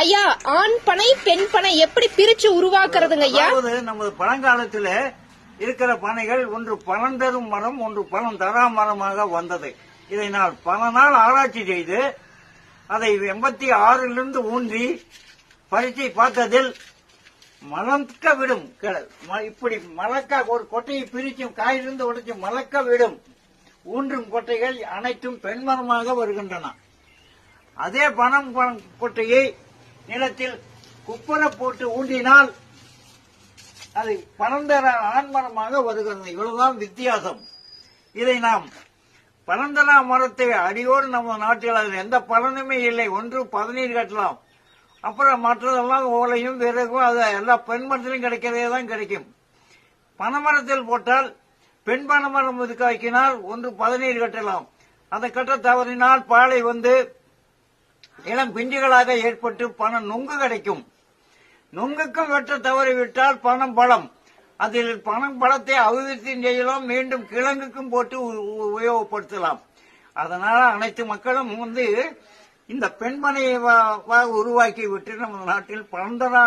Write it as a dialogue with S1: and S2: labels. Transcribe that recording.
S1: ஐயா ஆண் பனை பெண் பனை எப்படி பிரிச்சு உருவாக்குறதுங்க ஐயா?
S2: நமது பழங்காலத்தில் இருக்கிற பனைகள் ஒன்று பழம் தரும் மரம், ஒன்று பழம் தரா மரமாக வந்தது. இதை நான் பல நாள் ஆராய்ச்சி செய்து அதை 86 ஊன்றி பரீட்சை பார்த்ததில் மலக்க விடும், இப்படி மலக்க ஒரு கொட்டையை பிரிச்சும் காயிலிருந்து உடைச்சு மலக்க விடும் ஊன்றும் கொட்டைகள் அனைத்தும் பெண்மரமாக வருகின்றன. அதே பனம் கொட்டையை நிலத்தில் குப்பர போட்டு ஊன்றினால் அது பனந்தர ஆண்மரமாக வருகிறது. இவ்வளவுதான் வித்தியாசம். இதை நாம் பனந்தரா மரத்தை அடியோடு நம்ம நாட்டில் அதில் எந்த பலனுமே இல்லை. ஒன்று பதநீர் கட்டலாம், அப்புறம் மற்றதெல்லாம் ஓலையும் விறகும் அது எல்லா பெண் மரத்திலும் கிடைக்கிறதே தான் கிடைக்கும். பனைமரத்தில் போட்டால் பெண் பனைமரம் காய்க்கினால் ஒன்று பதநீர் கட்டலாம், அதை கட்ட தவறினால் பாலை வந்து இளம் பிஞ்சுகளாக ஏற்பட்டு பணம் நொங்கு கிடைக்கும். நொங்குக்கும் வெட்ட தவறிவிட்டால் பணம் பழம், அதில் பணம் பழத்தை அபிவிருத்தி செய்யலாம், மீண்டும் கிழங்குக்கும் போட்டு உபயோகப்படுத்தலாம். அதனால அனைத்து மக்களும் இந்த பெண்மனையை உருவாக்கி விட்டு நம்ம நாட்டில் பரந்தரா